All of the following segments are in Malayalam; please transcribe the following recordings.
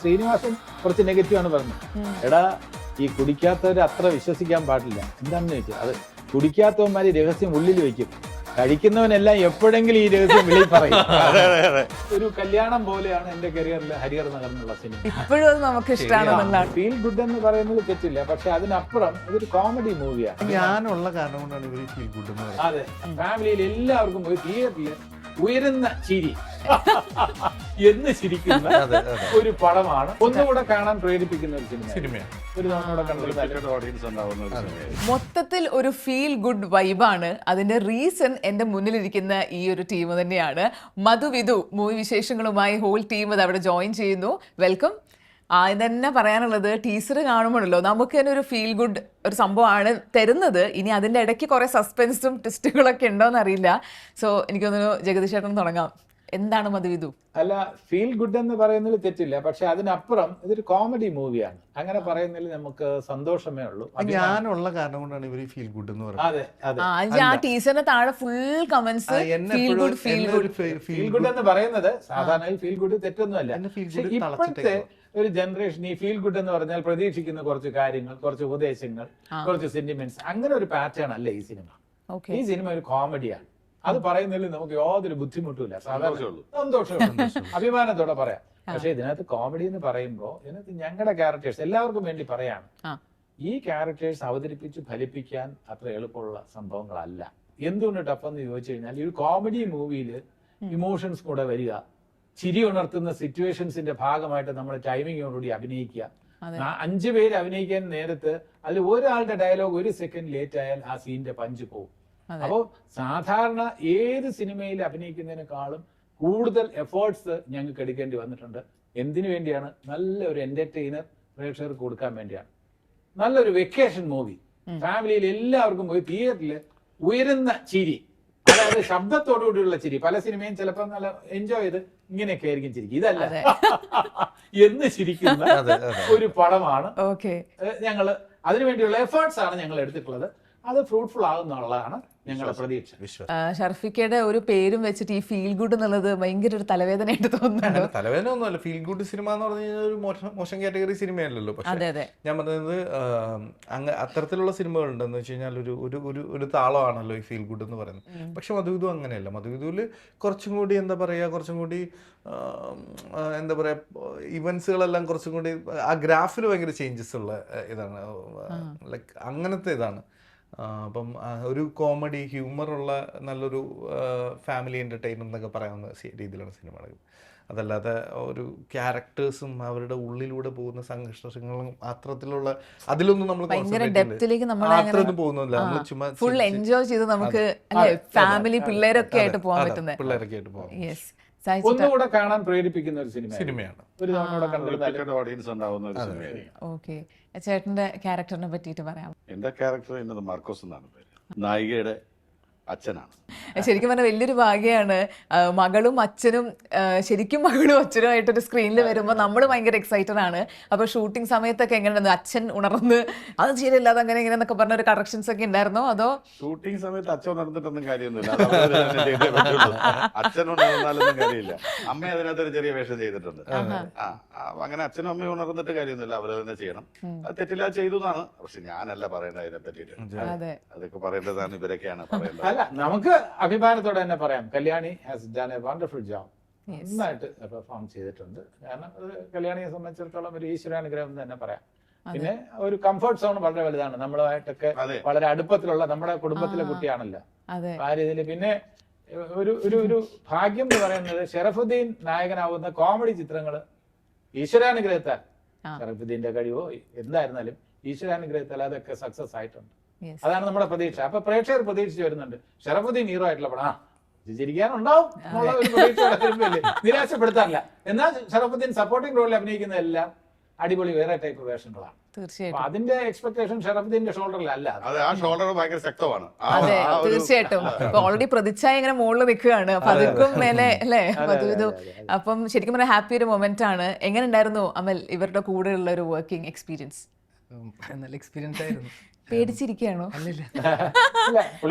ശ്രീനിവാസൻ കുറച്ച് നെഗറ്റീവാണ് പറഞ്ഞത്. എടാ, ഈ കുടിക്കാത്തവര് അത്ര വിശ്വസിക്കാൻ പാടില്ല. എന്താണെന്ന് ചോദിച്ചാൽ അത് കുടിക്കാത്തവന്മാര് രഹസ്യം ഉള്ളിൽ വെക്കും, കഴിക്കുന്നവനെല്ലാം എപ്പോഴെങ്കിലും ഈ രഹസ്യം വെളിയിൽ പറയും. ഒരു കല്യാണം പോലെയാണ് എന്റെ കരിയറിൽ ഹരിഹർ നഗർ എന്നുള്ള സിനിമ. ഇപ്പോഴും അത് നമുക്ക് ഇഷ്ടമാണ്. ഫീൽ ഗുഡ് എന്ന് പറയുന്നത് തെറ്റില്ല, പക്ഷെ അതിനപ്പുറം ഇതൊരു കോമഡി മൂവിയാണ്. ഞാനുള്ള കാരണം കൊണ്ടാണ് ഇവര് ഫീൽ ഗുഡ് എന്ന് പറയുന്നത്. അതെ, ഫാമിലിയിൽ എല്ലാവർക്കും പോയി തിയേറ്ററിൽ ഉയരുന്ന ചിരി എന്ന് ചിരിക്കുന്ന ഒരു പടമാണ്. ഒന്നുകൂടെ കാണാൻ പ്രേരിപ്പിക്കുന്ന ഒരു സിനിമയാണ്. ഒരു ഓഡിയൻസ് ഉണ്ടാവുന്ന ഒരു സിനിമയാണ്. മൊത്തത്തിൽ ഒരു ഫീൽ ഗുഡ് വൈബാണ്. അതിന്റെ റീസൺ എന്റെ മുന്നിലിരിക്കുന്ന ഈ ഒരു ടീം തന്നെയാണ്. മധുവിധു മൂവി വിശേഷങ്ങളുമായി ഹോൾ ടീം അത് അവിടെ ജോയിൻ ചെയ്യുന്നു. വെൽക്കം. ഇതന്നെ പറയാനുള്ളത്, ടീസർ കാണുമ്പോഴല്ലോ നമുക്ക് തന്നെ ഒരു ഫീൽ ഗുഡ് ഒരു സംഭവമാണ് തരുന്നത്. ഇനി അതിൻ്റെ ഇടയ്ക്ക് കുറേ സസ്പെൻസും ട്വിസ്റ്റുകളൊക്കെ ഉണ്ടോയെന്ന് അറിയില്ല. സോ എനിക്കൊന്ന് ജഗദീഷ് ചേട്ടൻ തുടങ്ങാം. എന്താണ് മധുവിധു? അല്ല, ഫീൽ ഗുഡ് എന്ന് പറയുന്നതിൽ തെറ്റില്ല, പക്ഷെ അതിനപ്പുറം ഇതൊരു കോമഡി മൂവിയാണ്. അങ്ങനെ പറയുന്നതിൽ നമുക്ക് സന്തോഷമേ ഉള്ളൂ. ഞാനുള്ള കാരണം കൊണ്ടാണ് ഇവര് ഫീൽ ഗുഡ് എന്ന് പറയുന്നത്. അതെ അതെ, ആ ടീച്ചറിന് താഴെ full comments feel good feel good feel good എന്ന് പറയുന്നത് സാധാരണ ഫീൽ ഗുഡ് തെറ്റൊന്നുമല്ല. ഇപ്പോഴത്തെ ഒരു ജനറേഷൻ ഈ ഫീൽ ഗുഡ് എന്ന് പറഞ്ഞാൽ പ്രതീക്ഷിക്കുന്ന കുറച്ച് കാര്യങ്ങൾ, കുറച്ച് ഉപദേശങ്ങൾ, കുറച്ച് സെന്റിമെന്റ്സ്, അങ്ങനെ ഒരു പാറ്റേൺ അല്ല ഈ സിനിമ. ഈ സിനിമ ഒരു കോമഡിയാണ്. അത് പറയുന്നതിൽ നമുക്ക് യാതൊരു ബുദ്ധിമുട്ടില്ല, സന്തോഷമുണ്ട്, അഭിമാനത്തോടെ പറയാം. പക്ഷെ ഇതിനകത്ത് കോമഡി എന്ന് പറയുമ്പോൾ ഇതിനകത്ത് ഞങ്ങളുടെ ക്യാരക്ടേഴ്സ് എല്ലാവർക്കും വേണ്ടി പറയാണ്. ഈ ക്യാരക്ടേഴ്സ് അവതരിപ്പിച്ച് ഫലിപ്പിക്കാൻ അത്ര എളുപ്പമുള്ള സംഭവങ്ങളല്ല. എന്തുകൊണ്ട് ടഫ് എന്ന് ചോദിച്ചു കഴിഞ്ഞാൽ, ഈ ഒരു കോമഡി മൂവിയിൽ ഇമോഷൻസ് കൂടെ വരിക, ചിരി ഉണർത്തുന്ന സിറ്റുവേഷൻസിന്റെ ഭാഗമായിട്ട് നമ്മൾ ടൈമിങ്ങോടുകൂടി അഭിനയിക്കുക. 5 പേര് അഭിനയിക്കാൻ നേരത്ത് അതിൽ ഒരാളുടെ ഡയലോഗ് 1 സെക്കൻഡ് ലേറ്റ് ആയാൽ ആ സീനിന്റെ പഞ്ച് പോകും. അപ്പോ സാധാരണ ഏത് സിനിമയിൽ അഭിനയിക്കുന്നതിനേക്കാളും കൂടുതൽ എഫേർട്സ് ഞങ്ങൾക്ക് എടുക്കേണ്ടി വന്നിട്ടുണ്ട്. എന്തിനു വേണ്ടിയാണ്? നല്ലൊരു എന്റർടൈനർ പ്രേക്ഷകർക്ക് കൊടുക്കാൻ വേണ്ടിയാണ്. നല്ലൊരു വെക്കേഷൻ മൂവി, ഫാമിലിയിൽ എല്ലാവർക്കും പോയി തിയേറ്ററിൽ ഉയരുന്ന ചിരി, അതായത് ശബ്ദത്തോടുകൂടിയുള്ള ചിരി. പല സിനിമയും ചിലപ്പോൾ നല്ല എൻജോയ് ചെയ്ത് ഇങ്ങനെയൊക്കെ ആയിരിക്കും ചിരിക്കും. ഇതല്ല, എന്ന് ചിരിക്കുന്ന ഒരു പടമാണ്. ഞങ്ങള് അതിനുവേണ്ടിയുള്ള എഫേർട്സ് ആണ് ഞങ്ങൾ എടുത്തിട്ടുള്ളത്. അത് ഫ്രൂട്ട്ഫുൾ ആകുന്നുള്ളതാണ് ഞങ്ങളുടെ പ്രതീക്ഷ. ഷർഫിക്കയുടെ ഒരു പേരും വെച്ചിട്ട് ഈ ഫീൽ ഗുഡ് എന്നുള്ളത് ഭയങ്കര ഒരു തലവേദനയായിട്ട് തോന്നുന്നു. തലവേദന ഒന്നുമല്ല. ഫീൽ ഗുഡ് സിനിമ എന്ന് പറഞ്ഞു കഴിഞ്ഞാൽ ഒരു മോശം കാറ്റഗറി സിനിമയല്ലല്ലോ. പക്ഷേ ഞാൻ പറഞ്ഞത് അത്തരത്തിലുള്ള സിനിമകളുണ്ടെന്ന് വെച്ച് കഴിഞ്ഞാൽ ഒരു താളമാണല്ലോ ഈ ഫീൽ ഗുഡ് എന്ന് പറയുന്നത്. പക്ഷെ മധുവിധു അങ്ങനെയല്ല. മധുവിധുവിൽ കുറച്ചും കൂടി എന്താ പറയുക, കുറച്ചും കൂടി എന്താ പറയുക, ഇവന്റ്സുകളെല്ലാം കുറച്ചും കൂടി ആ ഗ്രാഫിൽ ഭയങ്കര ചേഞ്ചസ് ഉള്ള ഇതാണ്. ലൈക്ക് അങ്ങനത്തെ ഇതാണ്. അപ്പം ഒരു കോമഡി ഹ്യൂമറുള്ള നല്ലൊരു ഫാമിലി എൻ്റർടൈനർ എന്നൊക്കെ പറയാവുന്ന രീതിയിലാണ് സിനിമകൾ. അതല്ലാതെ ഒരു ക്യാരക്ടേഴ്സും അവരുടെ ഉള്ളിലൂടെ പോകുന്ന സംഘർഷങ്ങളും അത്തരത്തിലുള്ള അതിലൊന്നും നമ്മൾ അത്രയൊന്നും പോകുന്നില്ല. നമ്മൾ ചുമ്മാ ഫുൾ എൻജോയ് ചെയ്ത് നമുക്ക് ഫാമിലി പിള്ളേരൊക്കെ ആയിട്ട് പോകാൻ പറ്റുന്ന ഒന്നുകൂടെ കാണാൻ പ്രേരിപ്പിക്കുന്ന ഒരു സിനിമയാണ്. ഒരു ഓഡിയൻസ് ഉണ്ടാവുന്ന ഒരു സിനിമയാണ്. ഓക്കെ, ചേട്ടന്റെ ക്യാരക്ടറിനെ പറ്റിയിട്ട് പറയാം. എന്റെ ക്യാരക്ടർ എന്നത് മാർക്കോസ് എന്നാണ് പേര്. നായികയുടെ അച്ഛനാണ്. ശരിക്കും പറഞ്ഞാൽ വലിയൊരു ഭാഗ്യമാണ്. മകളും അച്ഛനും ശരിക്കും മകളും അച്ഛനുമായിട്ടൊരു സ്ക്രീനിൽ വരുമ്പോൾ നമ്മൾ ഭയങ്കര എക്സൈറ്റഡ് ആണ്. അപ്പോൾ ഷൂട്ടിംഗ് സമയത്തൊക്കെ എങ്ങനെയായിരുന്നു? അച്ഛൻ ഉണർന്ന് അത് ശരിയല്ലാതെ അങ്ങനെ ഇങ്ങനെ എന്നൊക്കെ പറഞ്ഞ ഒരു കറക്ഷൻസ് ഒക്കെ ഉണ്ടായിരുന്നോ? അതോ ഷൂട്ടിംഗ് സമയത്ത് അച്ഛൻ ഉണർന്നിട്ടൊന്നും കാര്യമൊന്നുമില്ല, അച്ഛൻ ഉണർന്നാലൊന്നും കാര്യമില്ല. അമ്മ അതിനകത്ത് ഒരു ചെറിയ വേഷം ചെയ്തിട്ടുണ്ട്. അങ്ങനെ അച്ഛനും അമ്മയും ഉണർന്നിട്ട് കാര്യമൊന്നുമില്ല, അവരെ തന്നെ ചെയ്യണം. അത് തെറ്റില്ല ചെയ്തു എന്നാണ്. പക്ഷെ ഞാനല്ല പറയേണ്ടത് അതിനെ പറ്റിയിട്ട്. അതൊക്കെ പറയേണ്ടതാണ് ഇവരൊക്കെയാണ് പറയേണ്ടത്. അല്ല, നമുക്ക് അഭിമാനത്തോടെ തന്നെ പറയാം, Kalyani has done A wonderful job. നന്നായിട്ട് പെർഫോം ചെയ്തിട്ടുണ്ട്. കാരണം കല്യാണിയെ സംബന്ധിച്ചിടത്തോളം ഒരു ഈശ്വരാനുഗ്രഹം എന്ന് തന്നെ പറയാം. പിന്നെ ഒരു കംഫർട്ട് സോൺ വളരെ വലുതാണ്. നമ്മളുമായിട്ടൊക്കെ വളരെ അടുപ്പത്തിലുള്ള നമ്മുടെ കുടുംബത്തിലെ കുട്ടിയാണല്ലോ ആ രീതിയിൽ. പിന്നെ ഒരു ഭാഗ്യം എന്ന് പറയുന്നത്, ഷറഫുദ്ദീൻ നായകനാവുന്ന കോമഡി ചിത്രങ്ങൾ ഈശ്വരാനുഗ്രഹത്താൽ, ഷറഫുദ്ദീന്റെ കഴിവോ എന്തായിരുന്നാലും ഈശ്വരാനുഗ്രഹത്താൽ അതൊക്കെ സക്സസ് ആയിട്ടുണ്ട്. അതാണ് നമ്മുടെ പ്രതീക്ഷ. അപ്പൊ പ്രേക്ഷകർ പ്രതീക്ഷിച്ച് വരുന്നുണ്ട് ഷറഫുദ്ദീൻ ഹീറോ ആയിട്ടുള്ള പടം ചിരിക്കാനുണ്ടാവും എന്നുള്ള ഒരു പ്രതീക്ഷ നിരാശപ്പെടുത്താറില്ല. എന്നാൽ ഷറഫുദ്ദീൻ സപ്പോർട്ടിംഗ് റോളിൽ അഭിനയിക്കുന്നതെല്ലാം അടിപൊളി വേറെ ടൈപ്പ് വേഷങ്ങളാണ്. തീർച്ചയായിട്ടും അതിന്റെ എക്സ്പെക്ടേഷൻ ഷറഫുദ്ദീന്റെ ഷോൾഡറിലല്ല. ശക്തമാണ്. അതെ, തീർച്ചയായിട്ടും. ഓൾറെഡി പ്രതിച്ഛായ ഇങ്ങനെ മുകളിൽ നിൽക്കുകയാണ്, അപ്പൊ അതിർക്കും മേലെ അല്ലേ മധുവിധു. അപ്പം ശരിക്കും പറഞ്ഞാൽ ഹാപ്പി ഒരു മൊമെന്റ് ആണ്. എങ്ങനെ ഉണ്ടായിരുന്നു അമൽ ഇവരുടെ കൂടെയുള്ള ഒരു വർക്കിംഗ് എക്സ്പീരിയൻസ്? നല്ല എക്സ്പീരിയൻസ് ആയിരുന്നു. പേടിച്ചിരിക്കുകയാണോ?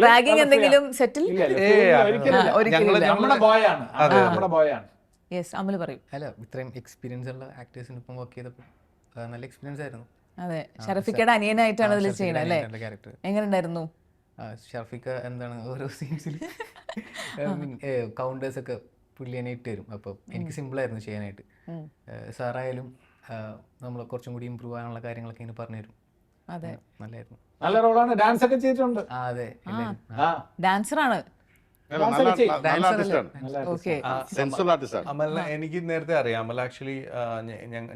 റാഗിങ് എന്തെങ്കിലും സെറ്റിൽ? നമ്മുടെ ബോയാണ്. യെസ്, അമൽ പറയും. അല്ല, ഇത്രയും എക്സ്പീരിയൻസ് ഉള്ള ആക്ടേഴ്സിന് ഇപ്പം വർക്ക് ചെയ്തപ്പോൾ നല്ല എക്സ്പീരിയൻസ് ആയിരുന്നു. അതെ, ഷറഫിക്കയുടെ അനിയനായിട്ടാണ് ഇതിൽ ചെയ്യുന്നത് അല്ലേ? ക്യാരക്ടർ എങ്ങനെ ഉണ്ടായിരുന്നു? ഷർഫിക്ക എന്താണ് ഓരോ സീൻസിൽ കൗണ്ടേഴ്സ് ഒക്കെ പുള്ളി തന്നെ ഇട്ട് തരും. അപ്പോൾ എനിക്ക് സിമ്പിളായിരുന്നു ചെയ്യാനായിട്ട്. സാറായാലും നമ്മൾ കുറച്ചും കൂടി ഇമ്പ്രൂവ് ആകാനുള്ള കാര്യങ്ങളൊക്കെ ഇങ്ങനെ പറഞ്ഞു തരും. അതെ, നല്ലായിരുന്നു. നല്ല റോളാണ്. ഡാൻസ് ഒക്കെ ചെയ്തിട്ടുണ്ട്. അതെ, ഡാൻസറാണ്. ഓക്കെ, അമൽ എനിക്ക് നേരത്തെ അറിയാം. അമൽ ആക്ച്വലി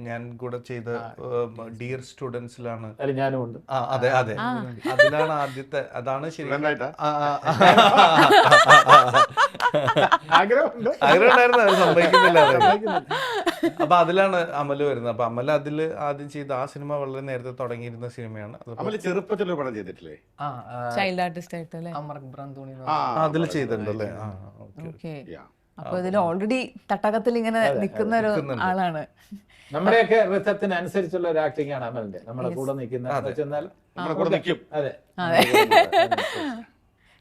ഞാൻ കൂടെ ചെയ്ത ഡിയർ സ്റ്റുഡൻസിലാണ്. ഞാനും ഉണ്ട്. അതെ അതെ, അതിലാണ് ആദ്യത്തെ. അതാണ് ശരി. ആഗ്രഹമുണ്ടായിരുന്നു, അത് സംഭവിക്കുന്നില്ല. അപ്പൊ അതിലാണ് അമല് വരുന്നത്. അപ്പൊ അമൽ അതിൽ ആദ്യം ചെയ്ത ആ സിനിമ വളരെ നേരത്തെ തുടങ്ങിയിരുന്ന സിനിമയാണ്. ചെറുപ്പത്തിലൊരു പടം ചെയ്തിട്ടില്ലേ? ചൈൽഡ് ആർട്ടിസ്റ്റ് ആയിട്ടല്ലേ? അതിൽ ചെയ്തിട്ടുണ്ടല്ലേ? ഓക്കെ. അപ്പൊ ഇതിൽ ഓൾറെഡി തട്ടകത്തിൽ ഇങ്ങനെ നിൽക്കുന്ന ഒരു ആളാണ്. നമ്മുടെയൊക്കെ വൃത്തത്തിനനുസരിച്ചുള്ള ഒരു ആക്ടിംഗ് ആണ് അമലിന്റെ. നമ്മളെ കൂടെ നിൽക്കുന്ന അതെ.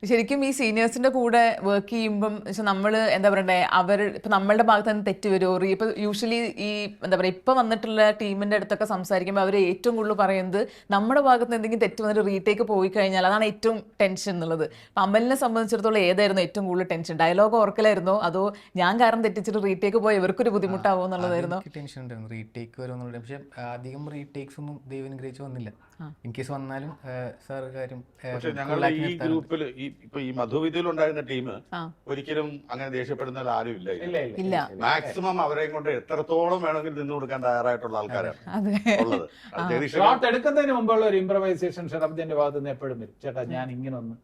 ശരിക്കും ഈ സീനിയേഴ്സിന്റെ കൂടെ വർക്ക് ചെയ്യുമ്പം നമ്മൾ എന്താ പറയണ്ടേ, അവർ ഇപ്പം നമ്മളുടെ ഭാഗത്ത് നിന്ന് തെറ്റ് വരുമോ? ഇപ്പം യൂഷ്വലി ഈ എന്താ പറയുക, ഇപ്പം വന്നിട്ടുള്ള ടീമിൻ്റെ അടുത്തൊക്കെ സംസാരിക്കുമ്പോൾ അവർ ഏറ്റവും കൂടുതൽ പറയുന്നത് നമ്മുടെ ഭാഗത്ത് നിന്ന് എന്തെങ്കിലും തെറ്റ് വന്നിട്ട് റീടേക്ക് പോയി കഴിഞ്ഞാൽ അതാണ് ഏറ്റവും ടെൻഷൻ എന്നുള്ളത്. അപ്പം അമലിനെ സംബന്ധിച്ചിടത്തോളം ഏതായിരുന്നു ഏറ്റവും കൂടുതൽ ടെൻഷൻ? ഡയലോഗ് ഓർക്കലായിരുന്നോ, അതോ ഞാൻ കാരണം തെറ്റിച്ചിട്ട് റീടേക്ക് പോയി ഇവർക്കൊരു ബുദ്ധിമുട്ടാവോ എന്നുള്ളതായിരുന്നു? ടെൻഷൻ ഉണ്ടായിരുന്നു റീടേക്ക് വരുമെന്നുള്ളത്. പക്ഷെ അധികം റീടേക്സ് ഒന്നും ദൈവനുഗ്രഹിച്ച് വന്നില്ല. ഇൻ കേസ് വന്നാലും സാർ കാര്യം. പക്ഷെ ഞങ്ങളുടെ ഈ ഗ്രൂപ്പിൽ ഇപ്പൊ ഈ മധുവിധിയിൽ ഉണ്ടായിരുന്ന ടീം ഒരിക്കലും അങ്ങനെ ദേഷ്യപ്പെടുന്ന ആരും ഇല്ല. മാക്സിമം അവരെയും കൊണ്ട് എത്രത്തോളം വേണമെങ്കിൽ നിന്ന് കൊടുക്കാൻ തയ്യാറായിട്ടുള്ള ആൾക്കാരാണ് ഉള്ളത്. ഷോട്ട് എടുക്കുന്നതിന് മുമ്പുള്ള ഒരു ഇംപ്രവൈസേഷൻ ഷറഫിന്റെ ഭാഗത്ത് നിന്ന് എപ്പോഴും വരും. ചേട്ടാ ഞാൻ ഇങ്ങനെ ഒന്ന്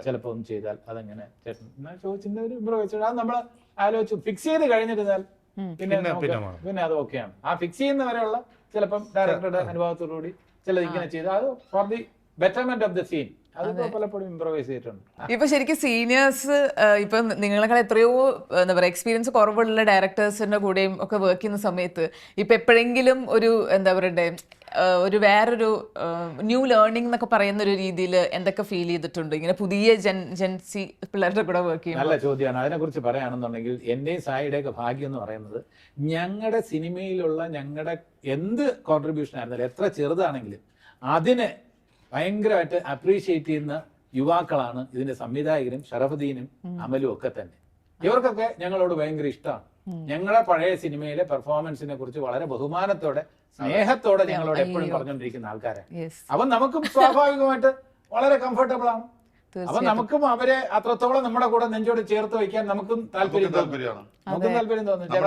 ചിലപ്പോ ഒന്ന് ചെയ്താൽ അതെങ്ങനെ ചേട്ടൻ ചോദിച്ചിന്റെ ഒരു ഇംപ്രവൈസേഷൻ അത് നമ്മൾ ആലോചിച്ച് ഫിക്സ് ചെയ്ത് കഴിഞ്ഞിരുന്നാൽ പിന്നെ അത് ഓക്കെയാണ്. ആ ഫിക്സ് ചെയ്യുന്നവരെയുള്ള ചിലപ്പം ഡയറക്ടറുടെ അനുഭവത്തോടുകൂടി ചിലത് ഇങ്ങനെ ചെയ്ത് അത് for the betterment of the scene അത് പലപ്പോഴും ഇംപ്രവൈസ് ചെയ്തിട്ടുണ്ട്. ഇപ്പൊ ശരിക്കും സീനിയേഴ്സ് ഇപ്പൊ നിങ്ങളെക്കാൾ എത്രയോ എന്താ പറയുക എക്സ്പീരിയൻസ് കുറവുള്ള ഡയറക്ടേഴ്സിന്റെ കൂടെയും ഒക്കെ വർക്ക് ചെയ്യുന്ന സമയത്ത് ഇപ്പൊ എപ്പോഴെങ്കിലും ഒരു എന്താ പറയണ്ടേ ഒരു വേറൊരു ന്യൂ ലേണിംഗ് എന്നൊക്കെ പറയുന്ന ഒരു രീതിയിൽ എന്തൊക്കെ ഫീൽ ചെയ്തിട്ടുണ്ട് ഇങ്ങനെ പുതിയ ജെൻസി പിള്ളേരുടെ കൂടെ വർക്ക് ചെയ്യും? നല്ല ചോദ്യമാണ്. അതിനെക്കുറിച്ച് പറയുകയാണെന്നുണ്ടെങ്കിൽ എന്റെയും സായിയുടെയൊക്കെ ഭാഗ്യം എന്ന് പറയുന്നത് ഞങ്ങളുടെ സിനിമയിലുള്ള ഞങ്ങളുടെ എന്ത് കോൺട്രിബ്യൂഷൻ ആയിരുന്നാലും എത്ര ചെറുതാണെങ്കിലും അതിനെ ഭയങ്കരമായിട്ട് അപ്രീഷിയേറ്റ് ചെയ്യുന്ന യുവാക്കളാണ് ഇതിന്റെ സംവിധായകരും ഷറഫുദ്ദീനും അമലും ഒക്കെ തന്നെ. ഇവർക്കൊക്കെ ഞങ്ങളോട് ഭയങ്കര ഇഷ്ടമാണ്. ഞങ്ങളുടെ പഴയ സിനിമയിലെ പെർഫോമൻസിനെ കുറിച്ച് വളരെ ബഹുമാനത്തോടെ സ്നേഹത്തോടെ ഞങ്ങളോട് എപ്പോഴും പറഞ്ഞുകൊണ്ടിരിക്കുന്ന ആൾക്കാരാണ്. അപ്പൊ നമുക്കും സ്വാഭാവികമായിട്ട് വളരെ കംഫർട്ടബിൾ ആണ്. അപ്പൊ നമുക്കും അവരെ അത്രത്തോളം നമ്മുടെ കൂടെ നെഞ്ചോട് ചേർത്ത് വയ്ക്കാൻ നമുക്കും താല്പര്യമാണ്.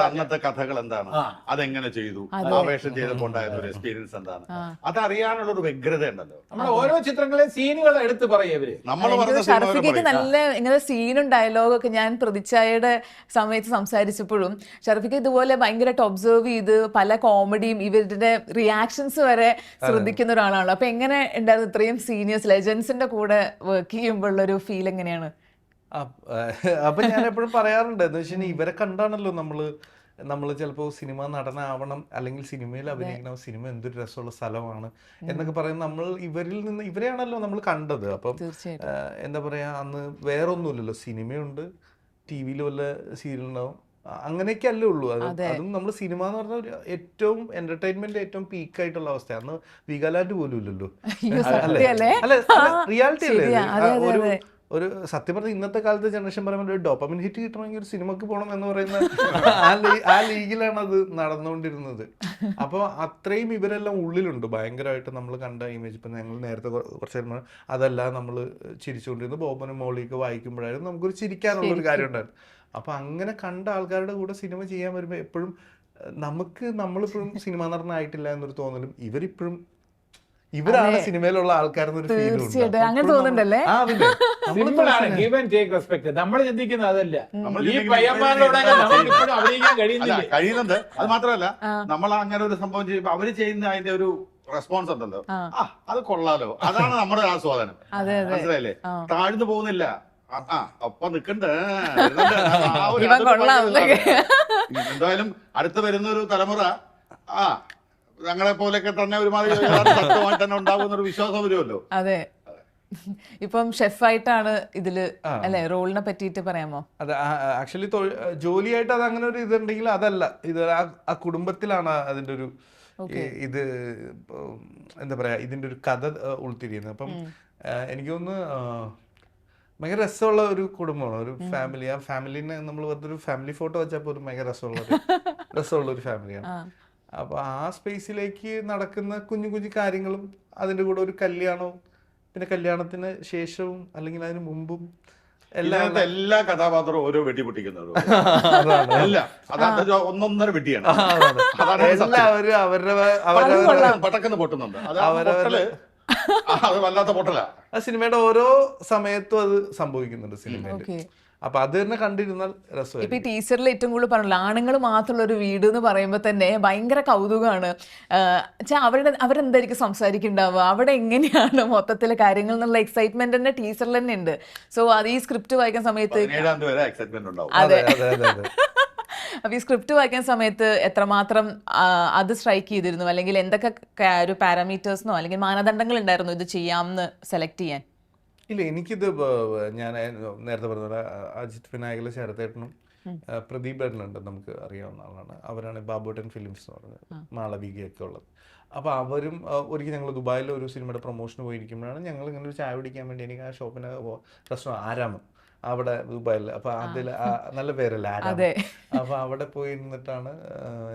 അന്നത്തെ കഥകൾ എന്താണ്, അതെങ്ങനെ ചെയ്തു, ആവേശം ചെയ്തപ്പോൾ ഉണ്ടായ ഒരു എക്സ്പീരിയൻസ് എന്താണ്, അതറിയാനുള്ള ഒരു വ്യഗ്രത ഉണ്ടല്ലോ. നമ്മുടെ ഓരോ ചിത്രങ്ങളെ സീനുകൾ എടുത്ത് പറയവര് ഷറഫിക്ക് നല്ല ഇങ്ങനെ സീനും ഡയലോഗും ഒക്കെ ഞാൻ പ്രതിച്ഛായയുടെ സമയത്ത് സംസാരിച്ചപ്പോഴും ഷറഫിക്ക് ഇതുപോലെ ഭയങ്കരമായിട്ട് ഒബ്സർവ് ചെയ്ത് പല കോമഡിയും ഇവരുടെ റിയാക്ഷൻസ് വരെ ശ്രദ്ധിക്കുന്ന ഒരാളാണല്ലോ. അപ്പൊ എങ്ങനെ ഉണ്ടായിരുന്നു ഇത്രയും സീനിയേഴ്സ് ലെജൻസിന്റെ കൂടെ വർക്ക് ചെയ്യുമ്പോഴുള്ളൊരു ഫീൽ എങ്ങനെയാണ്? അപ്പൊ ഞാൻ എപ്പോഴും പറയാറുണ്ട് എന്ന് വെച്ചാൽ ഇവരെ കണ്ടാണല്ലോ നമ്മള് ചിലപ്പോ സിനിമ നടനാവണം അല്ലെങ്കിൽ സിനിമയിൽ അഭിനയിക്കണം, സിനിമ എന്തൊരു രസമുള്ള സ്ഥലമാണ് എന്നൊക്കെ പറയുന്നത് നമ്മൾ ഇവരെയാണല്ലോ നമ്മൾ കണ്ടത്. അപ്പം എന്താ പറയാ, അന്ന് വേറെ ഒന്നുമില്ലല്ലോ, സിനിമയുണ്ട്, ടി വിയിൽ വല്ല സീരിയൽ ഉണ്ടാവും, അങ്ങനെയൊക്കെ അല്ലേ ഉള്ളൂ. അതും നമ്മൾ സിനിമ എന്ന് പറഞ്ഞ ഒരു ഏറ്റവും എന്റർടൈൻമെന്റ് ഏറ്റവും പീക്ക് ആയിട്ടുള്ള അവസ്ഥ. അന്ന് വീഗാലാൻഡ് പോലും ഇല്ലല്ലോ. അല്ല റിയാലിറ്റി അല്ലേ? ഒരു സത്യം പറഞ്ഞ ഇന്നത്തെ കാലത്തെ ജനറേഷൻ പറയുമ്പോൾ ഒരു ഡോപ്പമിൻ ഹിറ്റ് കിട്ടണമെങ്കിൽ ഒരു സിനിമക്ക് പോകണം എന്ന് പറയുന്ന ആ ലീഗിലാണ് അത് നടന്നുകൊണ്ടിരുന്നത്. അപ്പോൾ അത്രയും ഇവരെല്ലാം ഉള്ളിലുണ്ട് ഭയങ്കരമായിട്ട്. നമ്മൾ കണ്ട ഇമേജ് ഇപ്പം ഞങ്ങൾ നേരത്തെ കുറച്ച് നേരം അതല്ല നമ്മൾ ചിരിച്ചുകൊണ്ടിരുന്നു ബോബനും മോളിയൊക്കെ വായിക്കുമ്പോഴായിരുന്നു നമുക്കൊരു ചിരിക്കാനുള്ളൊരു കാര്യം ഉണ്ടായിരുന്നു. അപ്പൊ അങ്ങനെ കണ്ട ആൾക്കാരുടെ കൂടെ സിനിമ ചെയ്യാൻ വരുമ്പോൾ എപ്പോഴും നമ്മളിപ്പോഴും സിനിമാ നടനായിട്ടില്ല എന്നൊരു തോന്നലും ഇവരാണ് സിനിമയിലുള്ള ആൾക്കാരെന്നൊരു ഫീലും നമ്മൾ ചിന്തിക്കുന്നത് അതല്ല. കഴിയുന്നുണ്ട്. അത് മാത്രമല്ല നമ്മൾ അങ്ങനെ ഒരു സംഭവം ചെയ്യുമ്പോൾ അവര് ചെയ്യുന്ന അതിന്റെ ഒരു റെസ്പോൺസ് ഉണ്ടല്ലോ, അത് കൊള്ളാലോ, അതാണ് നമ്മുടെ ആസ്വാദനം. മനസ്സിലായില്ലേ? താഴ്ന്നു പോകുന്നില്ല, ഒപ്പം നിക്കണ്ടേ. എന്തായാലും അടുത്ത് വരുന്ന ഒരു തലമുറ ഞങ്ങളെ പോലെയൊക്കെ തന്നെ ഒരുമാതിരി ശക്തമായി തന്നെ ഉണ്ടാകുന്ന ഒരു വിശ്വാസം വരുമല്ലോ. ഇപ്പം ഷെഫായിട്ടാണ് ഇതില് അല്ലെ റോളിനെ പറ്റിയിട്ട് പറയാമോ? അത് ആക്ച്വലി ജോലിയായിട്ട് അത് അങ്ങനെ ഒരു ഇതുണ്ടെങ്കിൽ അതല്ല, ഇത് ആ കുടുംബത്തിലാണ് അതിന്റെ ഒരു ഇത് എന്താ പറയാ ഇതിന്റെ ഒരു കഥ ഉൾത്തിരിയുന്നത്. അപ്പം എനിക്ക് തോന്നുന്നു ഭയങ്കര രസമുള്ള ഒരു കുടുംബമാണ്, ഒരു ഫാമിലി. ആ ഫാമിലിനെ നമ്മൾ വെറുതെ ഒരു ഫാമിലി ഫോട്ടോ വെച്ചാൽ പോലും ഭയങ്കര രസമുള്ള ഒരു ഫാമിലിയാണ്. അപ്പൊ ആ സ്പേസിലേക്ക് നടക്കുന്ന കുഞ്ഞു കുഞ്ഞു കാര്യങ്ങളും അതിന്റെ കൂടെ ഒരു കല്യാണവും പിന്നെ കല്യാണത്തിന് ശേഷവും അല്ലെങ്കിൽ അതിന് മുമ്പും എല്ലാ കഥാപാത്രവും ഓരോ വെട്ടി പൊട്ടിക്കുന്നത് ഒന്നൊന്നര വെട്ടിയാണ്. എല്ലാവരും അവരുടെ പടക്കെന്ന് പൊട്ടുന്നുണ്ട്. അത് വല്ലാത്ത പൊട്ടല. ആ സിനിമയുടെ ഓരോ സമയത്തും അത് സംഭവിക്കുന്നുണ്ട് സിനിമയിൽ. അപ്പൊ അത് തന്നെ കണ്ടിരുന്നാൽ രസമായി. ഇപ്പൊ ഈ ടീച്ചറിൽ ഏറ്റവും കൂടുതൽ പറഞ്ഞല്ലോ ആണുങ്ങൾ മാത്രമുള്ള ഒരു വീട് എന്ന് പറയുമ്പോൾ തന്നെ ഭയങ്കര കൗതുകമാണ്. അവരെന്തായിരിക്കും സംസാരിക്കുന്നുണ്ടാവുക, അവിടെ എങ്ങനെയാണ് മൊത്തത്തിലെ കാര്യങ്ങൾ എന്നുള്ള എക്സൈറ്റ്മെന്റ് തന്നെ ടീച്ചറിൽ തന്നെ ഉണ്ട്. സോ അത് ഈ സ്ക്രിപ്റ്റ് വായിക്കുന്ന സമയത്ത് അതെ അപ്പൊ ഈ സ്ക്രിപ്റ്റ് വായിക്കുന്ന സമയത്ത് എത്രമാത്രം അത് സ്ട്രൈക്ക് ചെയ്തിരുന്നു, അല്ലെങ്കിൽ എന്തൊക്കെ ഒരു പാരാമീറ്റേഴ്സിനോ അല്ലെങ്കിൽ മാനദണ്ഡങ്ങൾ ഉണ്ടായിരുന്നു ഇത് ചെയ്യാമെന്ന് സെലക്ട് ചെയ്യാൻ? ഇല്ല, എനിക്കിത് ഞാൻ നേരത്തെ പറഞ്ഞ അജിത് വിനായകല്, ശരത്തേട്ടനും പ്രദീപ് ഏട്ടനുണ്ട്, നമുക്ക് അറിയാവുന്ന ആളാണ്. അവരാണ് ബാബുട്ടൻ ഫിലിംസ് എന്ന് പറഞ്ഞത്, മാളവികയൊക്കെ ഉള്ളത്. അപ്പോൾ അവരും ഒരിക്കൽ ഞങ്ങൾ ദുബായിൽ ഒരു സിനിമയുടെ പ്രൊമോഷന് പോയിരിക്കുമ്പോഴാണ് ഞങ്ങൾ ഇങ്ങനെ ഒരു ചായ കുടിക്കാൻ വേണ്ടി, എനിക്ക് ആ ഷോപ്പിന് റെസ്റ്റോറൻറ്റ് ആരാമം അവിടെ ദുബായിൽ, അപ്പോൾ അതിൽ നല്ല പേരല്ല ആരാമം. അപ്പോൾ അവിടെ പോയി ഇരുന്നിട്ടാണ്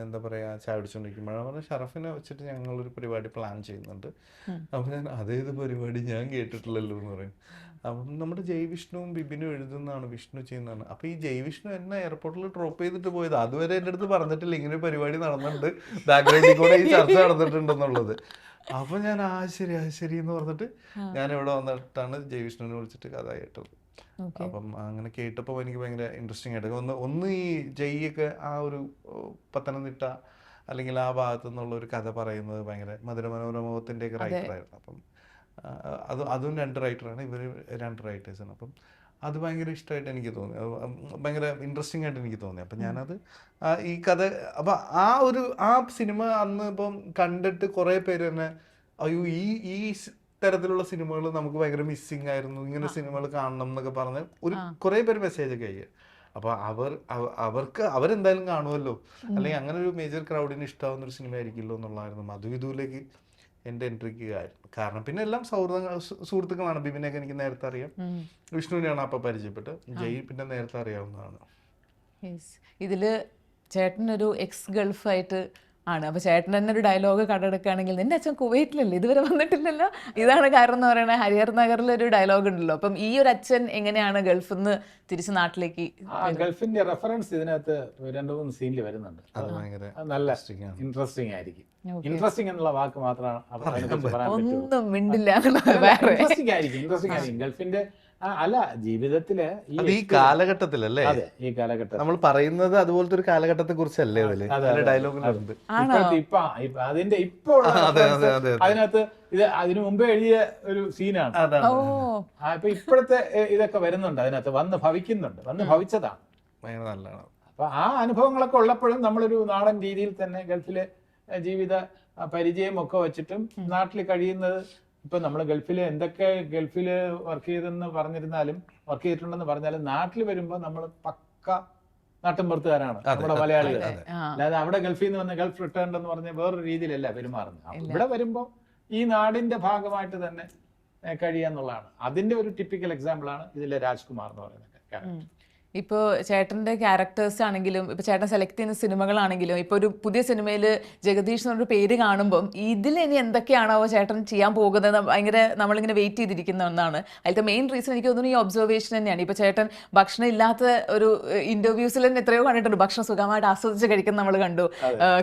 എന്താ പറയുക ചായ കുടിച്ചുകൊണ്ടിരിക്കുമ്പോഴാണ് പറഞ്ഞാൽ ഷറഫിനെ വെച്ചിട്ട് ഞങ്ങളൊരു പരിപാടി പ്ലാൻ ചെയ്യുന്നുണ്ട്. അപ്പം ഞാൻ അതേത് പരിപാടി ഞാൻ കേട്ടിട്ടില്ലല്ലോ എന്ന് പറയും. അപ്പം നമ്മുടെ ജയവിഷ്ണുവും ബിബിനും എഴുതുന്നതാണ്, വിഷ്ണു ചെയ്യുന്നതാണ്. അപ്പോൾ ഈ ജയവിഷ്ണു എന്നെ എയർപോർട്ടിൽ ഡ്രോപ്പ് ചെയ്തിട്ട് പോയത്, അതുവരെ എൻ്റെ അടുത്ത് പറഞ്ഞിട്ടില്ല ഇങ്ങനെ ഒരു പരിപാടി നടന്നിട്ടുണ്ട്, ബാക്ക്ഗ്രൗണ്ടിൽ കൂടെ ഈ ചർച്ച നടന്നിട്ടുണ്ടെന്നുള്ളത്. അപ്പോൾ ഞാൻ ശരി എന്ന് പറഞ്ഞിട്ട് ഞാൻ ഇവിടെ വന്നിട്ടാണ് ജയവിഷ്ണുവിനെ വിളിച്ചിട്ട് കഥ കേട്ടത്. അപ്പം അങ്ങനെ കേട്ടപ്പോൾ എനിക്ക് ഭയങ്കര ഇൻട്രസ്റ്റിംഗ് ആയിട്ട് ഒന്ന് ഈ ജയ്യൊക്കെ ആ ഒരു പത്തനംതിട്ട അല്ലെങ്കിൽ ആ ഭാഗത്തു നിന്നുള്ള ഒരു കഥ പറയുന്നത് ഭയങ്കര മധുരമനോരമത്തിൻ്റെ ഒക്കെ റൈറ്ററായിരുന്നു. അപ്പം അതും 2 റൈറ്ററാണ്, ഇവർ 2 റൈറ്റേഴ്സാണ്. അപ്പം അത് ഭയങ്കര ഇഷ്ടമായിട്ട് എനിക്ക് തോന്നി, ഭയങ്കര ഇൻട്രസ്റ്റിംഗ് ആയിട്ട് എനിക്ക് തോന്നി. അപ്പം ഞാനത് ഈ കഥ അപ്പം ആ സിനിമ അന്ന് ഇപ്പം കണ്ടിട്ട് കുറേ പേര് തന്നെ അയ്യോ ഈ തരത്തിലുള്ള സിനിമകൾ നമുക്ക് ഭയങ്കര മിസ്സിങ് ആയിരുന്നു, ഇങ്ങനെ സിനിമകൾ കാണണം എന്നൊക്കെ പറഞ്ഞ് കുറേ പേര് മെസ്സേജ് ഒക്കെ അയക്കുക. അപ്പൊ അവരെന്തായാലും കാണുമല്ലോ, അല്ലെങ്കിൽ അങ്ങനെ ഒരു മേജർ ക്രൗഡിന് ഇഷ്ടമാവുന്ന ഒരു സിനിമ ആയിരിക്കുമല്ലോ എന്നുള്ളതായിരുന്നു മധുവിധുവിലേക്ക് എൻ്റെ എൻട്രിക്ക് കാരണം. പിന്നെ എല്ലാം സുഹൃത്തുക്കളാണ്. ബിബിനെയൊക്കെ എനിക്ക് നേരത്തെ അറിയാം, വിഷ്ണുവിനെയാണ് അപ്പം പരിചയപ്പെട്ട്, ജയ് പിന്നെ നേരത്തെ അറിയാവുന്നതാണ്. ഇതില് ചേട്ടനൊരു എക്സ് ഗൾഫായിട്ട് ആണ്. അപ്പോൾ ചേട്ടൻ തന്നെ ഒരു ഡയലോഗ് കണ്ടെടുക്കുകയാണെങ്കിൽ, നിന്റെ അച്ഛൻ കുവൈറ്റിലല്ലേ, ഇതുവരെ വന്നിട്ടില്ലല്ലോ, ഇതാണ് കാരണം എന്ന് പറയുന്നത്. ഹരിഹർ നഗറിലൊരു ഡയലോഗ് ഉണ്ടല്ലോ. അപ്പം ഈ ഒരു അച്ഛൻ എങ്ങനെയാണ് ഗൾഫിൽ നിന്ന് തിരിച്ച് നാട്ടിലേക്ക്? ഗൾഫിന്റെ റെഫറൻസ് ഇതിനകത്ത് 2-3 സീനിൽ വരുന്നുണ്ട്. നല്ല ഇൻട്രസ്റ്റിംഗ് ആയിരിക്കും. ഇൻട്രസ്റ്റിംഗ് എന്നുള്ള വാക്ക് മാത്രമാണ് ഒന്നും മിണ്ടില്ല. ഇൻട്രസ്റ്റിംഗ് ആയിരിക്കും ഗൾഫിന്റെ അല്ല ജീവിതത്തില് ഈ കാലഘട്ടത്തിലല്ലേ, ഈ കാലഘട്ടം നമ്മൾ പറയുന്നത് അതുപോലത്തെ ഒരു കാലഘട്ടത്തെ കുറിച്ചല്ലേ ഡയലോഗിലുണ്ട്. അതിന്റെ ഇപ്പോൾ അതിനകത്ത് ഇത് അതിനു മുമ്പേ എഴുതിയ ഒരു സീനാണ്. അപ്പൊ ഇപ്പോഴത്തെ ഇതൊക്കെ വരുന്നുണ്ട് അതിനകത്ത്, വന്ന് ഭവിച്ചതാണ്. അപ്പൊ ആ അനുഭവങ്ങളൊക്കെ ഉള്ളപ്പോഴും നമ്മളൊരു നാടൻ രീതിയിൽ തന്നെ ഗൾഫിലെ ജീവിത പരിചയം ഒക്കെ വെച്ചിട്ടും നാട്ടിൽ കഴിയുന്നത്. ഇപ്പൊ നമ്മൾ ഗൾഫിൽ എന്തൊക്കെ ഗൾഫിൽ വർക്ക് ചെയ്തിട്ടുണ്ടെന്ന് പറഞ്ഞാലും നാട്ടിൽ വരുമ്പോ നമ്മൾ പക്ക നാട്ടിൻപുറത്തുകാരാണ് നമ്മുടെ മലയാളികൾ. അല്ലാതെ അവിടെ ഗൾഫിൽ നിന്ന് വന്ന ഗൾഫ് റിട്ടേൺ എന്ന് പറഞ്ഞ വേറൊരു രീതിയിലല്ല പെരുമാറുന്നത്. ഇവിടെ വരുമ്പോ ഈ നാടിന്റെ ഭാഗമായിട്ട് തന്നെ കഴിയാന്നുള്ളതാണ്. അതിന്റെ ഒരു ടിപ്പിക്കൽ എക്സാമ്പിൾ ആണ് ഇതിലെ രാജ്കുമാർ എന്ന് പറയുന്നത്. ഇപ്പോൾ ചേട്ടൻ്റെ ക്യാരക്ടേഴ്സ് ആണെങ്കിലും ഇപ്പോൾ ചേട്ടൻ സെലക്ട് ചെയ്യുന്ന സിനിമകളാണെങ്കിലും ഇപ്പോൾ ഒരു പുതിയ സിനിമയിൽ ജഗദീഷ് എന്നൊരു പേര് കാണുമ്പം ഇതിൽ ഇനി എന്തൊക്കെയാണോ ചേട്ടൻ ചെയ്യാൻ പോകുന്നത് ഭയങ്കര നമ്മളിങ്ങനെ വെയിറ്റ് ചെയ്തിരിക്കുന്ന ഒന്നാണ്. അതിലത്തെ മെയിൻ റീസൺ എനിക്ക് തോന്നുന്നു ഈ ഒബ്സർവേഷൻ തന്നെയാണ്. ഇപ്പോൾ ചേട്ടൻ ഭക്ഷണം ഇല്ലാത്ത ഒരു ഇൻ്റർവ്യൂസിൽ തന്നെ എത്രയോ കണ്ടിട്ടുണ്ട്. ഭക്ഷണം സുഖമായിട്ട് ആസ്വദിച്ച് കഴിക്കുന്നത് നമ്മൾ കണ്ടു,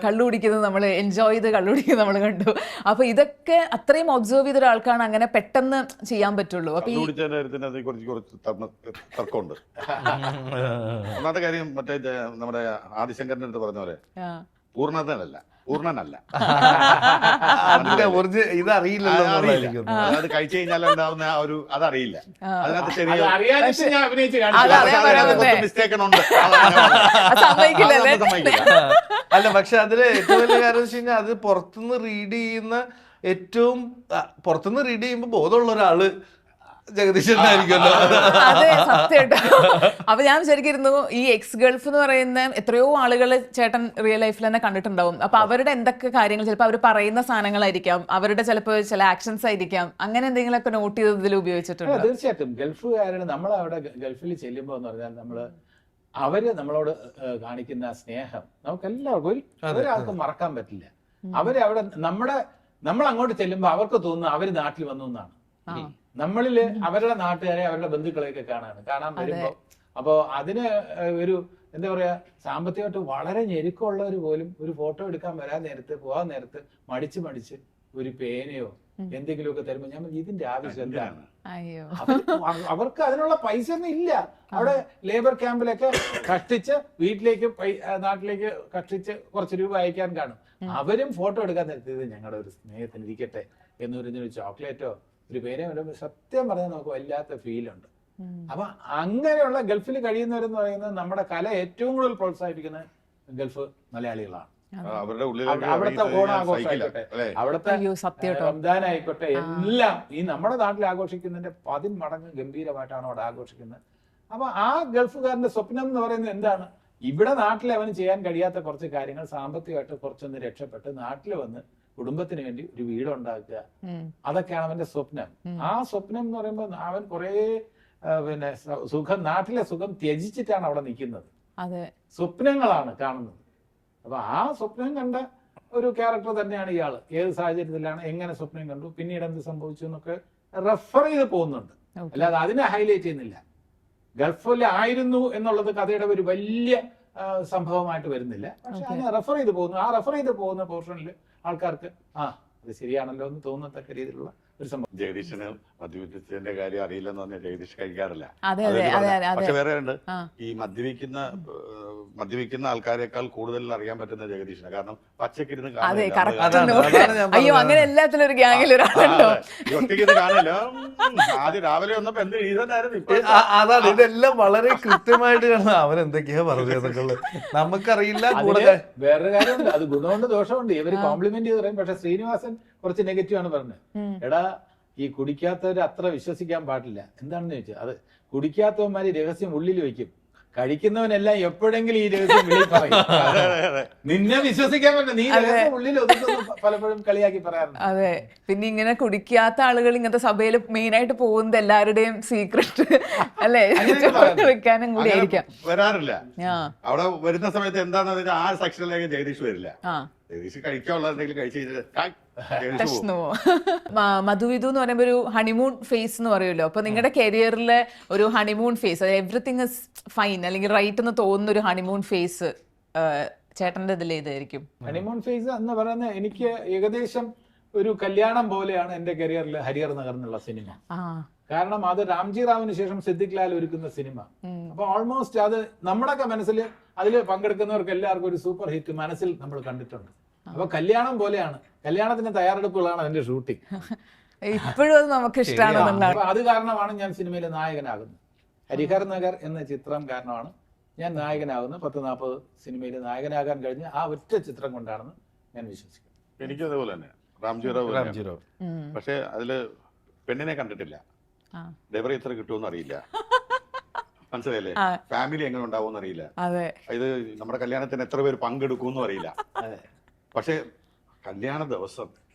കള്ളു കുടിക്കുന്നത് നമ്മൾ എൻജോയ് ചെയ്ത് കള്ളു കുടിക്കുന്നത് നമ്മൾ കണ്ടു. അപ്പോൾ ഇതൊക്കെ അത്രയും ഒബ്സർവ് ചെയ്ത ഒരാൾക്കാണ് അങ്ങനെ പെട്ടെന്ന് ചെയ്യാൻ പറ്റുള്ളൂ. അപ്പോൾ ഒന്നാമത്തെ കാര്യം മറ്റേ നമ്മുടെ ആദിശങ്കരന്റെ അടുത്ത് പറഞ്ഞ പോലെ പൂർണ്ണനല്ല. ഇതറിയില്ലല്ലോ, അത് കഴിച്ചു കഴിഞ്ഞാൽ ഉണ്ടാവുന്ന ആ ഒരു അതറിയില്ല. അതിനകത്ത് ചെറിയ മിസ്റ്റേക്കുണ്ട്. അല്ല, പക്ഷെ അതില് ഏറ്റവും വലിയ കാര്യം വെച്ച് കഴിഞ്ഞാൽ അത് പുറത്തുനിന്ന് റീഡ് ചെയ്യുമ്പോൾ ബോധമുള്ള ഒരാള് ജഗദീശനായിരിക്കുമല്ലോ. അതെ, സത്യമായിട്ട്. അപ്പൊ ഞാൻ വിചാരിക്കുന്നു ഈ എക്സ് ഗൾഫ് എന്ന് പറയുന്ന എത്രയോ ആളുകൾ ചേട്ടൻ റിയൽ ലൈഫിൽ തന്നെ കണ്ടിട്ടുണ്ടാവും. അപ്പൊ അവരുടെ എന്തൊക്കെ കാര്യങ്ങൾ, ചിലപ്പോൾ അവർ പറയുന്ന സാധനങ്ങളായിരിക്കാം, അവരുടെ ചിലപ്പോൾ ചില ആക്ഷൻസ് ആയിരിക്കാം, അങ്ങനെ എന്തെങ്കിലുമൊക്കെ നോട്ട് ചെയ്തതിൽ ഉപയോഗിച്ചിട്ടുണ്ട്? തീർച്ചയായിട്ടും. ഗൾഫുകാരാണ് നമ്മളവിടെ ഗൾഫിൽ ചെല്ലുമ്പോൾ എന്ന് പറഞ്ഞാൽ അവര് നമ്മളോട് കാണിക്കുന്ന സ്നേഹം നമുക്ക് എല്ലാവർക്കും ഒരാൾക്കും മറക്കാൻ പറ്റില്ല. അവര് അവിടെ നമ്മൾ അങ്ങോട്ട് ചെല്ലുമ്പോൾ അവർക്ക് തോന്നുന്നു അവര് നാട്ടിൽ വന്നു എന്നാണ്. നമ്മളില് അവരുടെ നാട്ടുകാരെ അവരുടെ ബന്ധുക്കളെയൊക്കെ കാണാൻ വരുമ്പോ അപ്പോ അതിന് ഒരു എന്താ പറയാ, സാമ്പത്തികമായിട്ട് വളരെ ഞെരുക്കമുള്ളവർ പോലും ഒരു ഫോട്ടോ എടുക്കാൻ പോകാൻ നേരത്ത് മടിച്ച് ഒരു പേനയോ എന്തെങ്കിലുമൊക്കെ തരുമ്പോ ഞാൻ ഇതിന്റെ ആവശ്യം എന്താണ്? അവർക്ക് അതിനുള്ള പൈസ ഒന്നും ഇല്ല. അവിടെ ലേബർ ക്യാമ്പിലൊക്കെ കഷ്ടിച്ച് വീട്ടിലേക്ക് നാട്ടിലേക്ക് കഷ്ടിച്ച് കുറച്ച് രൂപ അയക്കാൻ കാണും. അവരും ഫോട്ടോ എടുക്കാൻ നേരത്തെ ഇത് ഞങ്ങളുടെ ഒരു സ്നേഹത്തിന് ഇരിക്കട്ടെ എന്ന് പറഞ്ഞൊരു ചോക്ലേറ്റോ ഒരു പേനയോ വരുമ്പോൾ സത്യം പറഞ്ഞാൽ നമുക്ക് വല്ലാത്ത ഫീലുണ്ട്. അപ്പൊ അങ്ങനെയുള്ള ഗൾഫിൽ കഴിയുന്നവരെന്ന് പറയുന്നത് നമ്മുടെ കല ഏറ്റവും കൂടുതൽ പ്രോത്സാഹിപ്പിക്കുന്ന ഗൾഫ് മലയാളികളാണ്. അവിടുത്തെ ഓണാഘോഷമായിക്കോട്ടെ, അവിടുത്തെ റംദാൻ ആയിക്കോട്ടെ, എല്ലാം ഈ നമ്മുടെ നാട്ടിൽ ആഘോഷിക്കുന്നതിന്റെ 10 മടങ്ങ് ഗംഭീരമായിട്ടാണ് അവിടെ ആഘോഷിക്കുന്നത്. അപ്പൊ ആ ഗൾഫുകാരന്റെ സ്വപ്നം എന്ന് പറയുന്നത് എന്താണ്? ഇവിടെ നാട്ടിൽ അവന് ചെയ്യാൻ കഴിയാത്ത കുറച്ച് കാര്യങ്ങൾ സാമ്പത്തികമായിട്ട് കുറച്ചൊന്ന് രക്ഷപ്പെട്ട് നാട്ടിൽ വന്ന് കുടുംബത്തിന് വേണ്ടി ഒരു വീടുണ്ടാക്കുക, അതൊക്കെയാണ് അവന്റെ സ്വപ്നം. ആ സ്വപ്നം എന്ന് പറയുമ്പോൾ അവൻ കുറെ നാട്ടിലെ സുഖം ത്യജിച്ചിട്ടാണ് അവിടെ നിൽക്കുന്നത്. സ്വപ്നങ്ങളാണ് കാണുന്നത്. അപ്പൊ ആ സ്വപ്നം കണ്ട ഒരു ക്യാരക്ടർ തന്നെയാണ് ഇയാള്. ഏത് സാഹചര്യത്തിലാണ്, എങ്ങനെ സ്വപ്നം കണ്ടു, പിന്നീട് എന്ത് സംഭവിച്ചു എന്നൊക്കെ റെഫർ ചെയ്ത് പോകുന്നുണ്ട്. അല്ലാതെ അതിനെ ഹൈലൈറ്റ് ചെയ്യുന്നില്ല. ഗൾഫിലായിരുന്നു എന്നുള്ളത് കഥയുടെ ഒരു വലിയ സംഭവമായിട്ട് വരുന്നില്ല. പക്ഷെ അതിനെ റെഫർ ചെയ്ത് പോകുന്നു. ആ റെഫർ ചെയ്ത് പോകുന്ന പോർഷനിൽ ആൾക്കാർക്ക് അത് ശരിയാണല്ലോ എന്ന് തോന്നത്തക്ക രീതിയിലുള്ള ഒരു സംഭവം. ജഗദീഷിന് മദ്യപിച്ചതിന്റെ കാര്യം അറിയില്ലെന്ന് പറഞ്ഞാൽ ജഗദീഷ് കഴിക്കാറില്ല. അതെ, പക്ഷെ വേറെ ഉണ്ട്, ഈ മദ്യപിക്കുന്ന ആൾക്കാരെക്കാൾ കൂടുതൽ അറിയാൻ പറ്റുന്ന ജഗദീഷിന്. കാരണം പച്ചക്കിരുന്ന് അയ്യോ അങ്ങനെ എല്ലാത്തിലും ഒരു ഗ്യാങ്ങിൽ ഒരാളുണ്ടോ ഒറ്റയ്ക്കിരുന്ന് കാണില്ല. ആദ്യം രാവിലെ വന്നപ്പോ എന്ത് എഴുതാനായിരുന്നു. അതാണ്, ഇതെല്ലാം വളരെ കൃത്യമായിട്ട് കാണാം അവൻ എന്തൊക്കെയാ പറഞ്ഞത് നമുക്കറിയില്ല. വേറൊരു കാര്യമുണ്ട്, അത് ഗുണമുണ്ട് ദോഷമുണ്ട്. ഇവര് കോംപ്ലിമെന്റ് ചെയ്ത് പറയും. പക്ഷെ ശ്രീനിവാസൻ കുറച്ച് നെഗറ്റീവ് ആണ് പറഞ്ഞത്. എടാ, ഈ കുടിക്കാത്തവര് അത്ര വിശ്വസിക്കാൻ പാടില്ല. എന്താണെന്ന് ചോദിച്ചാൽ, അത് കുടിക്കാത്തവന്മാര് രഹസ്യം ഉള്ളിൽ വെക്കും, കഴിക്കുന്നവനെല്ലാം എപ്പോഴെങ്കിലും ഈ രഹസ്യം വെളിയിൽ പറയും. നിന്നെ വിശ്വസിക്കാൻ പറ്റില്ല, നീ രഹസ്യം ഉള്ളിൽ ഒതുക്കുന്നു പലപ്പോഴും കളിയാക്കി പറയാറുണ്ട്. അതെ, പിന്നെ ഇങ്ങനെ കുടിക്കാത്ത ആളുകൾ ഇങ്ങനത്തെ സഭയിൽ മെയിൻ ആയിട്ട് പോകുന്നത് എല്ലാവരുടെയും സീക്രട്ട് അല്ലേ വെക്കാനും കൂടി ആയിരിക്കാം. വരാറില്ല. അവിടെ വരുന്ന സമയത്ത് എന്താണെന്ന് വെച്ചാൽ ആ സെക്ഷനിലേക്ക് ജഗദീഷ് വരില്ല. ജഗദീഷ് കഴിക്കാനുള്ള എന്തെങ്കിലും കഴിച്ചു മധുവിധു എന്ന് പറയുമ്പോ ഒരു ഹണിമൂൺ ഫേസ് എന്ന് പറയുമല്ലോ. അപ്പൊ നിങ്ങളുടെ കരിയറിലെ ഒരു honeymoon phase, everything is fine അല്ലെങ്കിൽ റൈറ്റ് എന്ന് തോന്നുന്ന ഒരു ഹണിമൂൺ ഫേസ് ചേട്ടന്റെ ഇതിൽ ഏതായിരിക്കും? ഹണിമൂൺ ഫേസ് എന്ന് പറയുന്നത് എനിക്ക് ഏകദേശം ഒരു കല്യാണം പോലെയാണ് എന്റെ കരിയറിൽ ഹരിഹർ നഗർ എന്നുള്ള സിനിമ. കാരണം അത് രാംജി റാവിന് ശേഷം സിദ്ദിഖ് ലാൽ ഒരുക്കുന്ന സിനിമ. അപ്പൊ ഓൾമോസ്റ്റ് അത് നമ്മുടെയൊക്കെ മനസ്സിൽ അതിൽ പങ്കെടുക്കുന്നവർക്ക് എല്ലാവർക്കും ഒരു സൂപ്പർ ഹിറ്റ് മനസ്സിൽ നമ്മൾ കണ്ടിട്ടുണ്ട്. അപ്പൊ കല്യാണം പോലെയാണ്, കല്യാണത്തിന്റെ തയ്യാറെടുപ്പുകളാണ് അതിന്റെ ഷൂട്ടിംഗ്. ഇപ്പോഴും നമുക്ക് ഇഷ്ടമാണ്. അത് കാരണമാണ് ഞാൻ സിനിമയിൽ നായകനാകുന്നത്. ഹരിഹർ നഗർ എന്ന ചിത്രം കാരണമാണ് ഞാൻ നായകനാകുന്നത്. 10-40 സിനിമയിൽ നായകനാകാൻ കഴിഞ്ഞ ആ ഒറ്റ ചിത്രം കൊണ്ടാണെന്ന് ഞാൻ വിശ്വസിക്കുന്നു. എനിക്കും അതേപോലെ തന്നെ രാംജി റാവ്. പക്ഷെ അതില് പെണ്ണിനെ കണ്ടിട്ടില്ല. ഡെബറി എത്ര കിട്ടുമെന്ന് അറിയില്ല. മനസ്സിലായില്ലേ? ഫാമിലി എങ്ങനെ ഉണ്ടാവും അറിയില്ല. ഇത് നമ്മുടെ കല്യാണത്തിന് എത്ര പേര് പങ്കെടുക്കും അറിയില്ല. പക്ഷെ കല്യാണ ദിവസം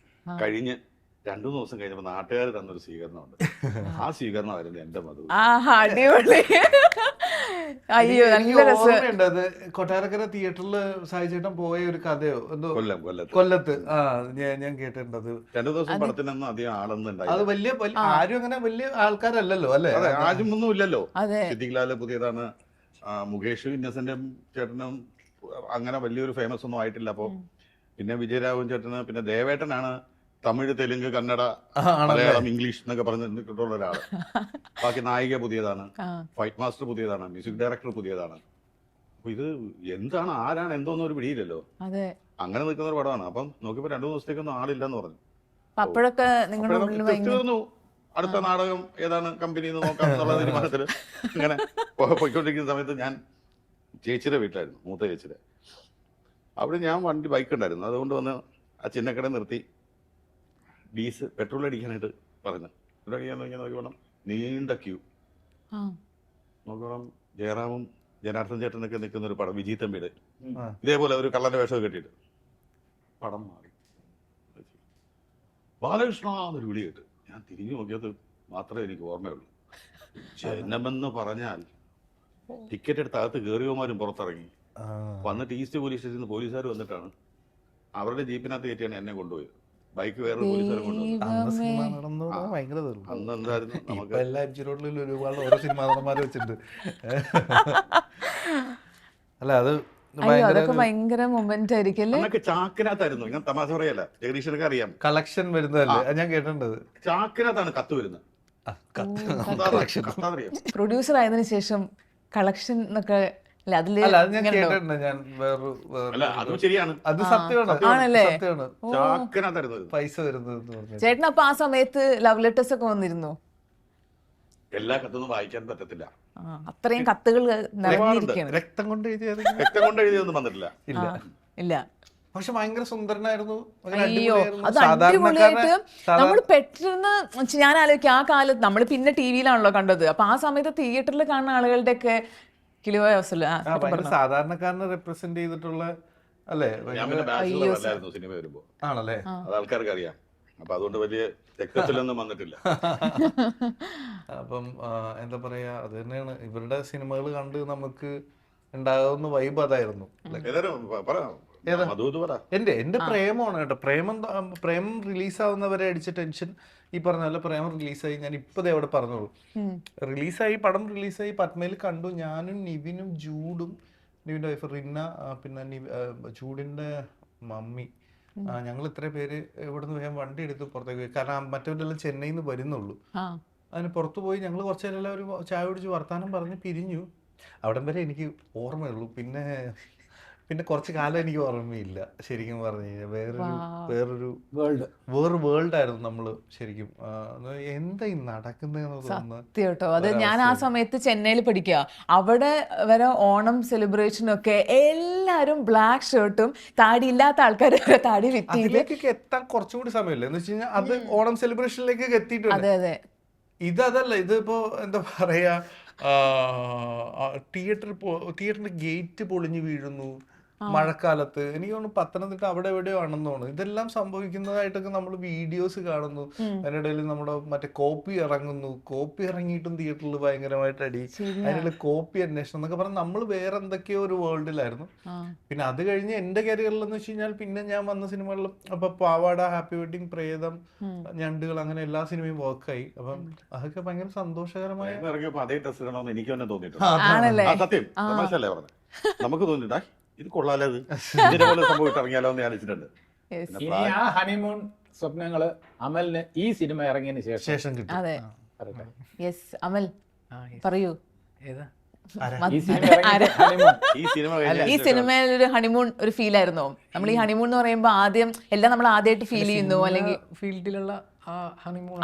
കഴിഞ്ഞ് 2-3 ദിവസം കഴിഞ്ഞപ്പോ നാട്ടുകാർ തന്നൊരു സ്വീകരണമുണ്ട്. ആ സ്വീകരണം ആയിരുന്നു എന്റെ മധു. അയ്യോ, നല്ല രസമുണ്ട്. അത് കൊട്ടാരക്കര തിയേറ്ററിൽ സായിച്ചേട്ടൻ പോയ ഒരു കഥയോ എന്തോ കൊല്ലത്ത് ഞാൻ കേട്ടിട്ടുണ്ട്. 2 ദിവസം പടത്തിനൊന്നും അധികം ആളൊന്നും ഉണ്ടായി. അത് വലിയ ആരും അങ്ങനെ വലിയ ആൾക്കാരല്ലല്ലോ അല്ലെ? ആരും ഒന്നും ഇല്ലല്ലോ. സിദ്ദിഖ് ലാല് പുതിയതാണ്, മുകേഷ് ഇന്നസെന്റ് ചേട്ടനും അങ്ങനെ വലിയൊരു ഫേമസ് ഒന്നും ആയിട്ടില്ല. അപ്പൊ പിന്നെ വിജയരാഘവൻ ചേട്ടന്, പിന്നെ ദേവേട്ടനാണ് തമിഴ്, തെലുങ്ക്, കന്നഡ, മലയാളം, ഇംഗ്ലീഷ് എന്നൊക്കെ പറഞ്ഞിട്ടുള്ള ഒരാള്. ബാക്കി നായിക പുതിയതാണ്, ഫൈറ്റ് മാസ്റ്റർ പുതിയതാണ്, മ്യൂസിക് ഡയറക്ടർ പുതിയതാണ്. അപ്പൊ ഇത് എന്താണ്, ആരാണ്, എന്തോന്നും ഒരു പിടിയില്ലല്ലോ. അങ്ങനെ നിൽക്കുന്ന ഒരു പടമാണ്. അപ്പം നോക്കിയപ്പോ 2 ദിവസത്തേക്കൊന്നും ആളില്ലെന്ന് പറഞ്ഞു. തീർന്നു. അടുത്ത നാടകം ഏതാണ്, കമ്പനി നോക്കാം എന്നുള്ള തീരുമാനത്തില് ഇങ്ങനെ പോയിക്കൊണ്ടിരിക്കുന്ന സമയത്ത് ഞാൻ ചേച്ചിയുടെ വീട്ടിലായിരുന്നു, മൂത്ത ചേച്ചിയുടെ. അവിടെ ഞാൻ ബൈക്ക് ഉണ്ടായിരുന്നു. അതുകൊണ്ട് വന്ന് ആ ചിന്നക്കട നിർത്തി പെട്രോൾ അടിക്കാനായിട്ട് പറഞ്ഞു. പെട്രോൾ അടിക്കാൻ നോക്കിയാൽ നോക്കിക്കോണം നീണ്ട ക്യൂ. ആ. നോക്കണം, ജയറാമും ജനാർദ്ദൻ ചേട്ടനൊക്കെ നിൽക്കുന്ന ഒരു പടം, വിജി തമ്പിയുടെ ഇതേപോലെ ഒരു കള്ളന്റെ വേഷം കെട്ടിയിട്ട് പടം മാറി. ബാലകൃഷ്ണ എന്നൊരു വിളി കേട്ട് ഞാൻ തിരിഞ്ഞു നോക്കിയത് മാത്രമേ എനിക്ക് ഓർമ്മയുള്ളൂ. ജനമെന്ന് പറഞ്ഞാൽ ടിക്കറ്റ് എടുത്ത് അകത്ത് കയറിയവന്മാരും പുറത്തിറങ്ങി വന്നിട്ട് ഈസ്റ്റ് പോലീസ് സ്റ്റേഷനിൽ നിന്ന് പോലീസുകാർ വന്നിട്ടാണ് അവരുടെ ജീപ്പിനകത്ത് കയറ്റിയാണ് എന്നെ കൊണ്ടുപോയത്. ബൈക്ക് വേറെ പോലീസുകാരും കൊണ്ടുപോയി. അന്ന് സിനിമ നടന്നു ഭയങ്കര അന്ന് എന്തായിരുന്നു നമുക്ക് എല്ലാ എം ജി റോഡിലും ഒരുപാട് ഓരോ സിനിമാ നടന്മാരെ വെച്ചിട്ടുണ്ട്. അല്ല അത് അയ്യോ അതൊക്കെ ഭയങ്കര മൊമെന്റ് ആയിരിക്കും അല്ലേ. അന്നൊക്കെ ചാക്കിനകത്തായിരുന്നു. ഞാൻ തമാശ പറയല്ല, ജഗദീഷനൊക്കെ അറിയാം. കളക്ഷൻ വരുന്നതല്ലേ, അത് ഞാൻ കേട്ടിട്ടുണ്ട്. ചാക്കിനകത്താണ് കത്ത് വരുന്നത്. പ്രൊഡ്യൂസർ ആയതിനു ശേഷം കളക്ഷൻ എന്നൊക്കെ അല്ല അത് ഞാൻ കേട്ടിട്ടുണ്ട്. ഞാൻ അല്ല അതും ശരിയാണ്, അത് സത്യമാണ്, ആണല്ലേ? സത്യമാണ്. ചാക്കിനകത്തായിരുന്നു പൈസ വരുന്നത്. ചേട്ടൻ അപ്പൊ ആ സമയത്ത് ലവ് ലെറ്റേഴ്സ് ഒക്കെ വന്നിരുന്നു? എല്ലാ കത്തൊന്നും വായിക്കാൻ പറ്റത്തില്ല, അത്രയും കത്തുകൾ നിറഞ്ഞിരിക്കുകയാണ്. രക്തം കൊണ്ട് എഴുതിയത്, രക്തം കൊണ്ട് എഴുതിയൊന്നും വന്നിട്ടില്ല. ഇല്ല ഇല്ല. പക്ഷെ ഭയങ്കര സുന്ദരനായിരുന്നു. അയ്യോ അത് അടിപൊളിയായിട്ട് നമ്മൾ പെട്ടെന്ന് ഞാൻ ആലോചിക്കും ആ കാലത്ത് നമ്മൾ പിന്നെ ടി വിയിലാണല്ലോ കണ്ടത്. അപ്പൊ ആ സമയത്ത് തിയേറ്ററിൽ കാണുന്ന ആളുകളുടെ ഒക്കെ കിളിവായ അവസ്ഥ സാധാരണക്കാരനെ റെപ്രസെന്റ് ചെയ്തിട്ടുള്ള അല്ലേ. ഞാൻ പിന്നെ ബാച്ചിലർ അല്ലായിരുന്നു സിനിമ വരുമ്പോ. ആണല്ലേ, അത് ആൾക്കാർക്ക് അറിയാം. അപ്പൊ അതുകൊണ്ട് വലിയ രക്തത്തിലൊന്നും വന്നിട്ടില്ല. അപ്പം എന്താ പറയാ, അത് തന്നെയാണ് ഇവരുടെ സിനിമകൾ കണ്ട് നമുക്ക് ഉണ്ടാകുന്ന വൈബ് അതായിരുന്നു. എന്റെ പ്രേമമാണ് കേട്ടോ. പ്രേമം റിലീസാവുന്നവരെ അടിച്ച ടെൻഷൻ ഈ പറഞ്ഞ പോലെ പ്രേമം റിലീസായി. ഞാൻ ഇപ്പതേ അവിടെ പറഞ്ഞോളൂ, റിലീസായി, പടം റിലീസായി, പത്മയിൽ കണ്ടു. ഞാനും നിവിനും ജൂഡും, നിവിന്റെ വൈഫ് റിന്ന, പിന്നെ ജൂഡിന്റെ മമ്മി, ഞങ്ങൾ ഇത്ര പേര് ഇവിടുന്ന് വേഗം വണ്ടി എടുത്ത് പുറത്തേക്ക് പോയി. കാരണം മറ്റവരെല്ലാം ചെന്നൈയിൽ നിന്ന് വരുന്നുള്ളൂ. അതിന് പുറത്തു പോയി ഞങ്ങൾ കുറച്ചു നേരം എല്ലാം ഒരു ചായ കുടിച്ച് വർത്താനം പറഞ്ഞ് പിരിഞ്ഞു. അവിടം വരെ എനിക്ക് ഓർമ്മയുള്ളൂ. പിന്നെ കുറച്ച് കാലം എനിക്ക് ഓർമ്മയില്ല ശരിക്കും പറഞ്ഞു കഴിഞ്ഞാൽ. വേറൊരു വേൾഡ് ആയിരുന്നു നമ്മള് ശരിക്കും. എന്താ ഈ നടക്കുന്നതെന്ന് തോന്നുന്നു. സത്യം കേട്ടോ. അത് ഞാൻ ആ സമയത്ത് ചെന്നൈയിൽ പഠിക്കുക. അവിടെ വരെ ഓണം സെലിബ്രേഷനൊക്കെ എല്ലാരും ബ്ലാക്ക് ഷർട്ടും താടി ഇല്ലാത്ത ആൾക്കാർ താടി അതിലേക്കൊക്കെ എത്താൻ കുറച്ചുകൂടി സമയമില്ല എന്ന് വെച്ച് കഴിഞ്ഞാൽ അത് ഓണം സെലിബ്രേഷനിലേക്കൊക്കെ എത്തിയിട്ടുണ്ട്. അതെ അതെ. ഇതല്ല, ഇതിപ്പോ എന്താ പറയാ, തിയേറ്ററിന്റെ ഗേറ്റ് പൊളിഞ്ഞു വീഴുന്നു മഴക്കാലത്ത്. എനിക്ക് തോന്നുന്നു പത്തനംതിട്ട അവിടെ എവിടെയോ ആണെന്ന് തോന്നുന്നു. ഇതെല്ലാം സംഭവിക്കുന്നതായിട്ടൊക്കെ നമ്മൾ വീഡിയോസ് കാണുന്നു. അതിനിടയിൽ നമ്മുടെ മറ്റേ കോപ്പി ഇറങ്ങുന്നു. കോപ്പി ഇറങ്ങിയിട്ടും തിയേറ്ററിൽ ഭയങ്കരമായിട്ട് അടി. അതിനിടയിൽ കോപ്പി അന്വേഷണം എന്നൊക്കെ പറഞ്ഞാൽ നമ്മൾ വേറെ എന്തൊക്കെയോ ഒരു വേൾഡിലായിരുന്നു. പിന്നെ അത് കഴിഞ്ഞ് എന്റെ കരിയറിൽ എന്ന് വെച്ച് കഴിഞ്ഞാൽ പിന്നെ ഞാൻ വന്ന സിനിമകളിലും അപ്പൊ പാവാട, ഹാപ്പി വെഡിങ്, പ്രേതം, ഞണ്ടുകൾ, അങ്ങനെ എല്ലാ സിനിമയും വർക്കായി. അപ്പം അതൊക്കെ ഭയങ്കര സന്തോഷകരമായ. അതേ ഡ്രസ് ഇടണമെന്ന് എനിക്ക് തന്നെ തോന്നിയിട്ടുണ്ട്. സത്യം തമാശയല്ലേ പറഞ്ഞത്. നമുക്ക് തോന്നിട്ടാ ഇത് കൊള്ളാലോ, ഇതേപോലെ സംഭവിച്ചിട്ട് ഇറങ്ങിയാലോ എന്ന് ആലോചിച്ചിട്ടുണ്ട്. ഇനി ആ ഹണിമൂൺ സ്വപ്നങ്ങള് അമലിന് ഈ സിനിമ ഇറങ്ങിയതിന് ശേഷം കിട്ടും. അതെ. യെസ് അമൽ പറയൂ. ഏതാ ഈ സിനിമയിൽ ഒരു ഹണിമൂൺ ഒരു ഫീൽ ആയിരുന്നോ? നമ്മൾ ഈ ഹണിമൂൺ എന്ന് പറയുമ്പോ ആദ്യം എല്ലാം നമ്മൾ ആദ്യമായിട്ട് ഫീൽ ചെയ്യുന്നു, അല്ലെങ്കിൽ ഫീൽഡിലുള്ള ഹണിമൂൺ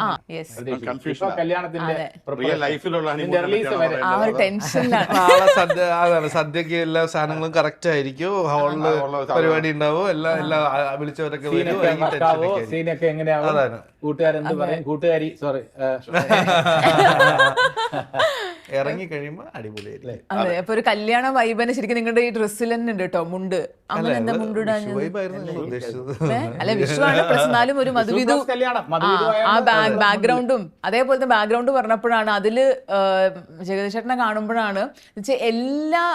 അതാണ് സദ്യക്ക് എല്ലാ സാധനങ്ങളും കറക്റ്റ് ആയിരിക്കും. ഹോളില് പരിപാടി ഉണ്ടാവും, എല്ലാ വിളിച്ചവരൊക്കെ സീനൊക്കെ എങ്ങനെയാവും, കൂട്ടുകാരെന്ത് പറയും, കൂട്ടുകാരി സോറി ഇറങ്ങി കഴിയുമ്പോ അടിപൊളിയായിരിക്കും. അതെ. അപ്പൊ ഒരു കല്യാണ വൈബന് ശരിക്കും നിങ്ങളുടെ ഈ ഡ്രസ്സിൽ തന്നെ ഉണ്ട് കേട്ടോ. മുണ്ട് അങ്ങനെ എന്താ മുണ്ടിടാൻ? അല്ല വിഷുവാണ്, എന്നാലും ഒരു മധുവിധു ആ ബാക്ക്ഗ്രൗണ്ടും അതേപോലത്തെ ബാക്ക്ഗ്രൗണ്ട് പറഞ്ഞപ്പോഴാണ് അതില് ജഗദീഷ് ചേട്ടനെ കാണുമ്പോഴാണ് എല്ലാ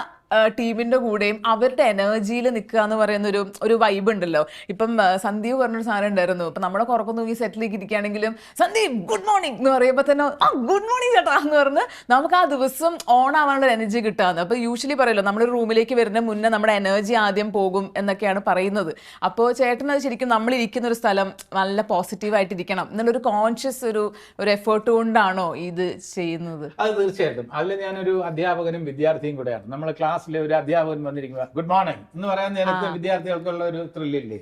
ടീമിന്റെ കൂടെയും അവരുടെ എനർജിയിൽ നിൽക്കുക എന്ന് പറയുന്ന ഒരു വൈബ് ഉണ്ടല്ലോ. ഇപ്പം സന്ദീപ് പറഞ്ഞൊരു സാധനം ഉണ്ടായിരുന്നു. ഇപ്പൊ നമ്മളെ കുറക്കം തൂങ്ങി സെറ്റിലേക്ക് ഇരിക്കുകയാണെങ്കിലും സന്ദീപ് ഗുഡ് മോർണിംഗ് എന്ന് പറയുമ്പോൾ തന്നെ ഗുഡ് മോർണിംഗ് ചേട്ടാ എന്ന് പറഞ്ഞ് നമുക്ക് ആ ദിവസം ഓൺ ആവാനുള്ള എനർജി കിട്ടാന്ന്. അപ്പൊ യൂഷ്വലി പറയല്ലോ നമ്മളൊരു റൂമിലേക്ക് വരുന്ന മുന്നേ നമ്മുടെ എനർജി ആദ്യം പോകും എന്നൊക്കെയാണ് പറയുന്നത്. അപ്പോൾ ചേട്ടൻ അത് ശരിക്കും നമ്മളിരിക്കുന്ന ഒരു സ്ഥലം നല്ല പോസിറ്റീവായിട്ടിരിക്കണം എന്നുള്ളൊരു കോൺഷ്യസ് ഒരു എഫേർട്ട് കൊണ്ടാണോ ഇത് ചെയ്യുന്നത്? അത് തീർച്ചയായിട്ടും. അതിൽ ഞാനൊരു അധ്യാപകനും വിദ്യാർത്ഥിയും കൂടെയാണ്. നമ്മൾ ക്ലാസ്സിലെ ഒരു അധ്യാപകൻ വന്നിരിക്കുക ഗുഡ് മോർണിംഗ് എന്ന് പറയാൻ നേരത്തെ വിദ്യാർത്ഥികൾക്കുള്ള ഒരു ത്രില്ലില്ലേ?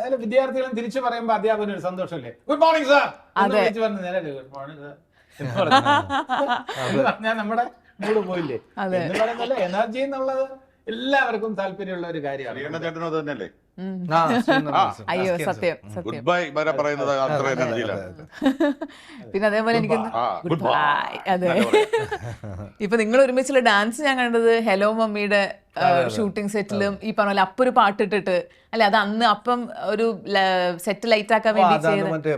അല്ല വിദ്യാർത്ഥികളും തിരിച്ചു പറയുമ്പോ അധ്യാപകന് ഒരു സന്തോഷമല്ലേ? ഗുഡ് മോർണിംഗ് സാർ തിരിച്ചു പറഞ്ഞ നേരെ ഗുഡ് മോർണിംഗ് സാർ എന്ന് പറഞ്ഞാൽ നമ്മുടെ മൂഡ് പോയില്ലേ എന്ന് പറയുന്നല്ല. എനർജി എന്നുള്ളത് എല്ലാവർക്കും താല്പര്യമുള്ള ഒരു കാര്യമാണ്. ചേട്ടനോ തന്നെയല്ലേ അയ്യോ സത്യം സത്യം. ഗുഡ് ബൈ വരെ പറയുന്നത് അത്ര എനർജിയിലാണ്. പിന്നെ അതേപോലെ എനിക്ക് ഗുഡ് ബൈ. അതെ. ഇപ്പൊ നിങ്ങൾ ഒരുമിച്ചുള്ള ഡാൻസ് ഞാൻ കണ്ടത് ഹലോ മമ്മിയുടെ ഷൂട്ടിംഗ് സെറ്റിലും ഈ പറഞ്ഞ പോലെ അപ്പൊരു പാട്ടിട്ടിട്ട് അല്ലെ, അത് അന്ന് അപ്പം ഒരു സെറ്റ് ലൈറ്റ് ആക്കാൻ വേണ്ടി ചെയ്ത്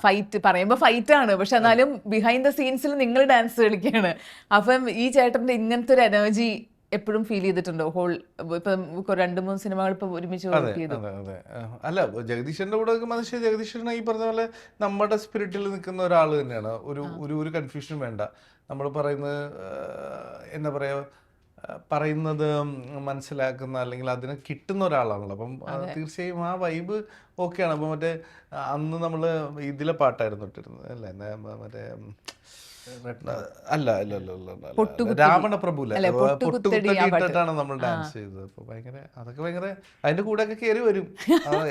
ഫൈറ്റ് പറയുമ്പോ ഫൈറ്റ് ആണ്, പക്ഷെ എന്നാലും ബിഹൈൻഡ് ദ സീൻസിൽ നിങ്ങൾ ഡാൻസ് കളിക്കുകയാണ്. അപ്പം ഈ ചേട്ടന്റെ ഇങ്ങനത്തെ ഒരു എനർജി എപ്പോഴും ഫീൽ ചെയ്തിട്ടുണ്ടോ? ഹോൾ ഇപ്പൊ 2-3 സിനിമകൾ ഇപ്പൊ ഒരുമിച്ച് വർക്ക് ചെയ്തു. അല്ല, ജഗദീശന്റെ കൂടെ മനുഷ്യ ജഗദീശൻ ഈ പറഞ്ഞ പോലെ നമ്മുടെ സ്പിരിറ്റിൽ നിൽക്കുന്ന ഒരാൾ തന്നെയാണ്. ഒരു കൺഫ്യൂഷൻ വേണ്ട. നമ്മൾ പറയുന്നത് എന്താ പറയാ, പറയുന്നത് മനസ്സിലാക്കുന്ന അല്ലെങ്കിൽ അതിന് കിട്ടുന്ന ഒരാളാണല്ലോ. അപ്പം തീർച്ചയായും ആ വൈബ് ഓക്കെയാണ്. അപ്പം മറ്റേ അന്ന് നമ്മള് ഇതിലെ പാട്ടായിരുന്നു ഇട്ടിരുന്നത് അല്ലേ, മറ്റേ അല്ല രാവണ പ്രഭുല പൊട്ടുകുത്തിട്ടാണ് നമ്മൾ ഡാൻസ് ചെയ്തത്. അപ്പൊ അതൊക്കെ ഭയങ്കര അതിന്റെ കൂടെ ഒക്കെ കയറി വരും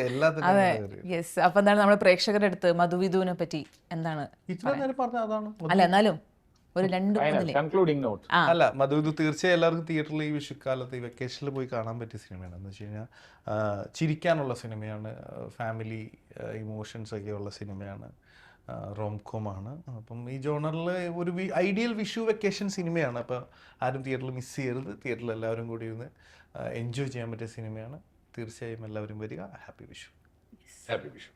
എല്ലാത്തിനും. യെസ്. അപ്പൊ എന്താണ് നമ്മുടെ പ്രേക്ഷകരുടെ അടുത്ത് മധുവിധുവിനെ പറ്റി എന്താണ് ഇത്ര നേരം പറഞ്ഞ അതാണ്. അല്ല എന്നാലും ഒരു കൺക്ലൂഡിംഗ് നോട്ട്. അല്ല, മധുവിധു തീർച്ചയായും എല്ലാവർക്കും തിയേറ്ററിൽ ഈ വിഷുക്കാലത്ത് ഈ വെക്കേഷനിൽ പോയി കാണാൻ പറ്റിയ സിനിമയാണ്. എന്ന് വെച്ച് കഴിഞ്ഞാൽ ചിരിക്കാനുള്ള സിനിമയാണ്, ഫാമിലി ഇമോഷൻസ് ഒക്കെ ഉള്ള സിനിമയാണ്, റോംകോമാണ്. അപ്പം ഈ ജോണറിൽ ഒരു ഐഡിയൽ വിഷു വെക്കേഷൻ സിനിമയാണ്. അപ്പോൾ ആരും തിയേറ്ററിൽ മിസ് ചെയ്യരുത്. തിയേറ്ററിൽ എല്ലാവരും കൂടി ഇരുന്ന് എൻജോയ് ചെയ്യാൻ പറ്റിയ സിനിമയാണ്. തീർച്ചയായും എല്ലാവരും വരിക. ഹാപ്പി വിഷു. ഹാപ്പി വിഷു.